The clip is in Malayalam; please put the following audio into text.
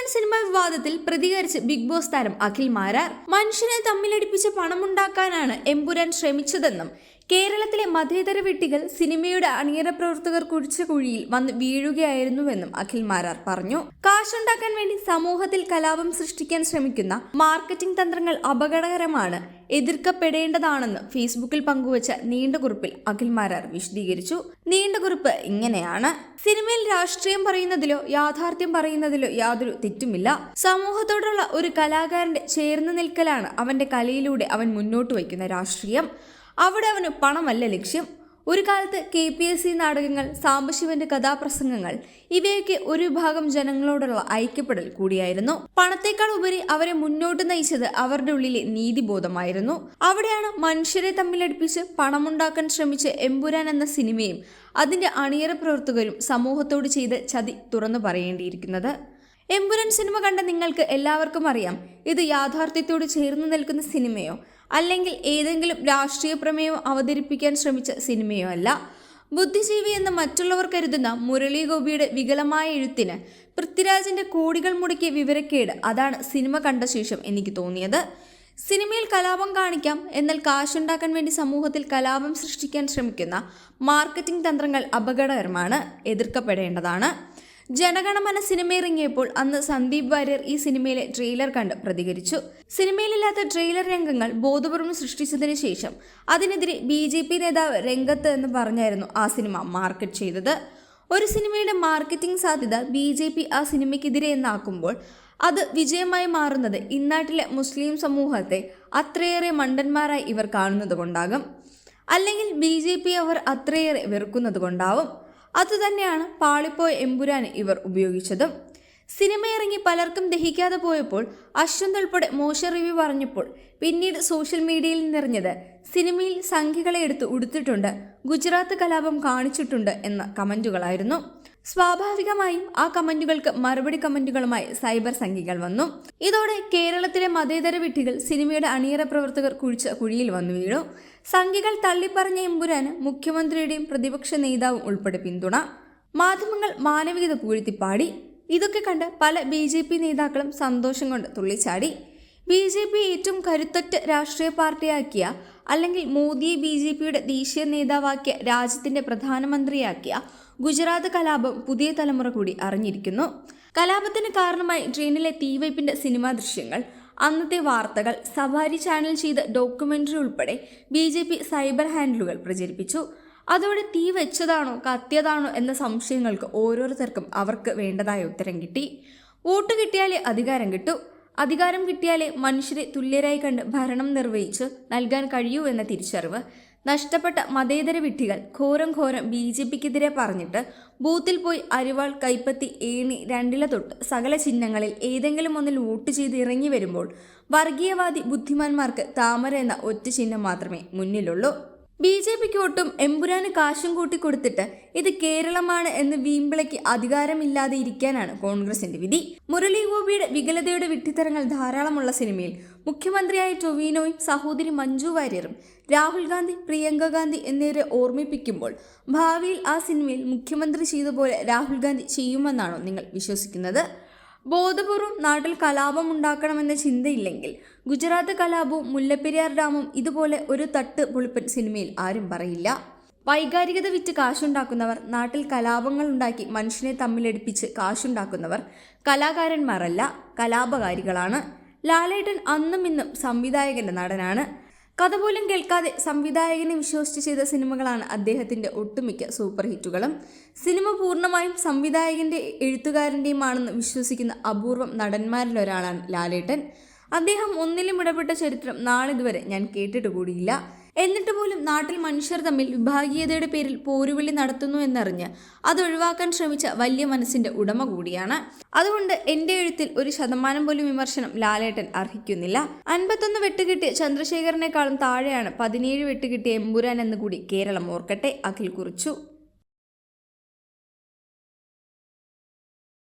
എമ്പുരാൻ സിനിമ വിവാദത്തിൽ പ്രതികരിച്ച് ബിഗ് ബോസ് താരം അഖിൽ മാരാർ. മനുഷ്യനെ തമ്മിലടിപ്പിച്ച് പണമുണ്ടാക്കാനാണ് എമ്പുരാൻ ശ്രമിച്ചതെന്നും കേരളത്തിലെ മതേതര വിട്ടികൾ സിനിമയുടെ അണിയറ പ്രവർത്തകർ കുഴിച്ച കുഴിയിൽ വന്ന് വീഴുകയായിരുന്നുവെന്നും അഖിൽ മാരാർ പറഞ്ഞു. കാശുണ്ടാക്കാൻ വേണ്ടി സമൂഹത്തിൽ കലാപം സൃഷ്ടിക്കാൻ ശ്രമിക്കുന്ന മാർക്കറ്റിംഗ് തന്ത്രങ്ങൾ അപകടകരമാണ്, എതിർക്കപ്പെടേണ്ടതാണെന്ന് ഫേസ്ബുക്കിൽ പങ്കുവച്ച നീണ്ട കുറിപ്പിൽ അഖിൽ മാരാർ വിശദീകരിച്ചു. നീണ്ട കുറിപ്പ് ഇങ്ങനെയാണ്: സിനിമയിൽ രാഷ്ട്രീയം പറയുന്നതിലോ യാഥാർത്ഥ്യം പറയുന്നതിലോ യാതൊരു തെറ്റുമില്ല. സമൂഹത്തോടുള്ള ഒരു കലാകാരന്റെ ചേർന്ന് നിൽക്കലാണ് അവന്റെ കലയിലൂടെ അവൻ മുന്നോട്ട് വയ്ക്കുന്ന രാഷ്ട്രീയം. അവിടെ അവന് പണമല്ല ലക്ഷ്യം. ഒരു കാലത്ത് KPSC നാടകങ്ങൾ, സാംബശിവന്റെ കഥാപ്രസംഗങ്ങൾ ഇവയൊക്കെ ഒരു വിഭാഗം ജനങ്ങളോടുള്ള ഐക്യപ്പെടൽ കൂടിയായിരുന്നു. പണത്തേക്കാൾ ഉപരി അവരെ മുന്നോട്ട് നയിച്ചത് അവരുടെ ഉള്ളിലെ നീതിബോധമായിരുന്നു. അവിടെയാണ് മനുഷ്യരെ തമ്മിലടുപ്പിച്ച് പണമുണ്ടാക്കാൻ ശ്രമിച്ച എമ്പുരാൻ എന്ന സിനിമയും അതിന്റെ അണിയറ പ്രവർത്തകരും സമൂഹത്തോട് ചെയ്ത ചതി തുറന്നു പറയേണ്ടിയിരിക്കുന്നത്. എമ്പുരാൻ സിനിമ കണ്ട നിങ്ങൾക്ക് എല്ലാവർക്കും അറിയാം, ഇത് യാഥാർത്ഥ്യത്തോട് ചേർന്ന് നിൽക്കുന്ന സിനിമയോ അല്ലെങ്കിൽ ഏതെങ്കിലും രാഷ്ട്രീയ പ്രമേയം അവതരിപ്പിക്കാൻ ശ്രമിച്ച സിനിമയോ അല്ല. ബുദ്ധിജീവി എന്ന് മറ്റുള്ളവർ കരുതുന്ന മുരളി ഗോപിയുടെ വികലമായ എഴുത്തിന് പൃഥ്വിരാജിന്റെ കോടികൾ മുടക്കിയ വിവരക്കേട്, അതാണ് സിനിമ കണ്ട ശേഷം എനിക്ക് തോന്നിയത്. സിനിമയിൽ കലാപം കാണിക്കാം, എന്നാൽ കാശുണ്ടാക്കാൻ വേണ്ടി സമൂഹത്തിൽ കലാപം സൃഷ്ടിക്കാൻ ശ്രമിക്കുന്ന മാർക്കറ്റിംഗ് തന്ത്രങ്ങൾ അപകടകരമാണ്, എതിർക്കപ്പെടേണ്ടതാണ്. ജനഗണമന സിനിമ ഇറങ്ങിയപ്പോൾ അന്ന് സന്ദീപ് വാര്യർ ഈ സിനിമയിലെ ട്രെയിലർ കണ്ട് പ്രതികരിച്ചു. സിനിമയിലില്ലാത്ത ട്രെയിലർ രംഗങ്ങൾ ബോധപൂർവം സൃഷ്ടിച്ചതിന് ശേഷം അതിനെതിരെ BJP നേതാവ് രംഗത്ത് എന്ന് പറഞ്ഞായിരുന്നു ആ സിനിമ മാർക്കറ്റ് ചെയ്തത്. ഒരു സിനിമയുടെ മാർക്കറ്റിംഗ് സാധ്യത BJP ആ സിനിമയ്ക്കെതിരെ എന്നാക്കുമ്പോൾ അത് വിജയമായി മാറുന്നത് ഇന്നാട്ടിലെ മുസ്ലിം സമൂഹത്തെ അത്രയേറെ മണ്ടന്മാരായി ഇവർ കാണുന്നത് കൊണ്ടാകും, അല്ലെങ്കിൽ BJP അവർ അത്രയേറെ വെറുക്കുന്നത് കൊണ്ടാവും. അതുതന്നെയാണ് പാളിപ്പോയ എമ്പുരാന് ഇവർ ഉപയോഗിച്ചതും. സിനിമ ഇറങ്ങി പലർക്കും ദഹിക്കാതെ പോയപ്പോൾ അശ്വന്ത് ഉൾപ്പെടെ മോശം റിവ്യൂ പറഞ്ഞപ്പോൾ പിന്നീട് സോഷ്യൽ മീഡിയയിൽ നിറഞ്ഞത് സിനിമയിൽ സംഖ്യകളെ എടുത്ത് ഉടുത്തിട്ടുണ്ട്, ഗുജറാത്ത് കലാപം കാണിച്ചിട്ടുണ്ട് എന്ന കമന്റുകളായിരുന്നു. സ്വാഭാവികമായും ആ കമന്റുകൾക്ക് മറുപടി കമന്റുകളുമായി സൈബർ സംഖ്യകൾ വന്നു. ഇതോടെ കേരളത്തിലെ മതേതര വിട്ടികൾ സിനിമയുടെ അണിയറ പ്രവർത്തകർ കുഴിച്ച കുഴിയിൽ വന്നു വീണു. സംഖ്യകൾ തള്ളിപ്പറഞ്ഞ എമ്പുരാന് മുഖ്യമന്ത്രിയുടെയും പ്രതിപക്ഷ നേതാവും ഉൾപ്പെടെ പിന്തുണ. മാധ്യമങ്ങൾ മാനവികത പൂഴ്ത്തിപ്പാടി. ഇതൊക്കെ കണ്ട് പല BJP നേതാക്കളും സന്തോഷം കൊണ്ട് തുള്ളിച്ചാടി. BJP ഏറ്റവും കരുത്തറ്റ രാഷ്ട്രീയ പാർട്ടിയാക്കിയ, അല്ലെങ്കിൽ മോദിയെ BJPയുടെ ദേശീയ നേതാവാക്കിയ, രാജ്യത്തിന്റെ പ്രധാനമന്ത്രിയാക്കിയ ഗുജറാത്ത് കലാപം പുതിയ തലമുറ കൂടി അറിഞ്ഞിരിക്കുന്നു. കലാപത്തിന് കാരണമായി ട്രെയിനിലെ തീവയ്പിന്റെ സിനിമാ ദൃശ്യങ്ങൾ, അന്നത്തെ വാർത്തകൾ, സഫാരി ചാനൽ ചെയ്ത ഡോക്യുമെന്ററി ഉൾപ്പെടെ BJP സൈബർ ഹാൻഡിലുകൾ പ്രചരിപ്പിച്ചു. അതോടെ തീ വെച്ചതാണോ കത്തിയതാണോ എന്ന സംശയങ്ങൾക്ക് ഓരോരുത്തർക്കും അവർക്ക് വേണ്ടതായ ഉത്തരം കിട്ടി. വോട്ട് കിട്ടിയാലേ അധികാരം കിട്ടൂ, അധികാരം കിട്ടിയാലേ മനുഷ്യരെ തുല്യരായി കണ്ട് ഭരണം നിർവഹിച്ച് നൽകാൻ കഴിയൂ എന്ന തിരിച്ചറിവ് നഷ്ടപ്പെട്ട മതേതര വിട്ടികൾ ഘോരം BJPക്കെതിരെ പറഞ്ഞിട്ട് ബൂത്തിൽ പോയി അരിവാൾ, കൈപ്പത്തി, ഏണി, രണ്ടില തൊട്ട് സകല ചിഹ്നങ്ങളിൽ ഏതെങ്കിലും ഒന്നിൽ വോട്ട് ചെയ്ത് ഇറങ്ങി വരുമ്പോൾ വർഗീയവാദി ബുദ്ധിമാന്മാർക്ക് താമര എന്ന ഒറ്റ ചിഹ്നം മാത്രമേ മുന്നിലുള്ളൂ. BJPക്ക് ഒട്ടും എമ്പുരാന് കാശും കൂട്ടി കൊടുത്തിട്ട് ഇത് കേരളമാണ് എന്ന് വീമ്പിളയ്ക്ക് അധികാരമില്ലാതെ ഇരിക്കാനാണ് കോൺഗ്രസിന്റെ വിധി. മുരളി ഗോപിയുടെ വികലതയുടെ വിഡ്ഢിത്തരങ്ങൾ ധാരാളമുള്ള സിനിമയിൽ മുഖ്യമന്ത്രിയായ ടൊവിനോയും സഹോദരി മഞ്ജു വാര്യറും രാഹുൽ ഗാന്ധി, പ്രിയങ്ക ഗാന്ധി എന്നിവരെ ഓർമ്മിപ്പിക്കുമ്പോൾ ഭാവിയിൽ ആ സിനിമയിൽ മുഖ്യമന്ത്രി ചെയ്ത പോലെ രാഹുൽ ഗാന്ധി ചെയ്യുമെന്നാണോ നിങ്ങൾ വിശ്വസിക്കുന്നത്? ബോധപൂർവം നാട്ടിൽ കലാപം ഉണ്ടാക്കണമെന്ന ചിന്തയില്ലെങ്കിൽ ഗുജറാത്ത് കലാപവും മുല്ലപ്പെരിയാർ ഡാമും ഇതുപോലെ ഒരു തട്ട് പൊളിപ്പൻ സിനിമയിൽ ആരും പറയില്ല. വൈകാരികത വിറ്റ് കാശുണ്ടാക്കുന്നവർ, നാട്ടിൽ കലാപങ്ങൾ ഉണ്ടാക്കി മനുഷ്യനെ തമ്മിലടിപ്പിച്ച് കാശുണ്ടാക്കുന്നവർ കലാകാരന്മാരല്ല, കലാപകാരികളാണ്. ലാലേട്ടൻ അന്നും ഇന്നും സംവിധായകന്റെ നടനാണ്. കഥ പോലും കേൾക്കാതെ സംവിധായകനെ വിശ്വസിച്ച് ചെയ്ത സിനിമകളാണ് അദ്ദേഹത്തിന്റെ ഒട്ടുമിക്ക സൂപ്പർ ഹിറ്റുകളും. സിനിമ പൂർണ്ണമായും സംവിധായകന്റെ എഴുത്തുകാരൻ്റെയുമാണെന്ന് വിശ്വസിക്കുന്ന അപൂർവം നടന്മാരിലൊരാളാണ് ലാലേട്ടൻ. അദ്ദേഹം ഒന്നിലും ഇടപെട്ട ചരിത്രം നാളിതുവരെ ഞാൻ കേട്ടിട്ട് കൂടിയില്ല. എന്നിട്ട് പോലും നാട്ടിൽ മനുഷ്യർ തമ്മിൽ വിഭാഗീയതയുടെ പേരിൽ പോരുവിളി നടത്തുന്നു എന്നറിഞ്ഞ് അതൊഴിവാക്കാൻ ശ്രമിച്ച വലിയ മനസ്സിന്റെ ഉടമ കൂടിയാണ്. അതുകൊണ്ട് എന്റെ എഴുത്തിൽ 1% പോലും വിമർശനം ലാലേട്ടൻ അർഹിക്കുന്നില്ല. 51 വെട്ടുകിട്ടിയ ചന്ദ്രശേഖരനേക്കാളും താഴെയാണ് 17 വെട്ടുകിട്ടിയ എമ്പുരാൻ എന്ന് കൂടി കേരളം ഓർക്കട്ടെ, അഖിൽ കുറിച്ചു.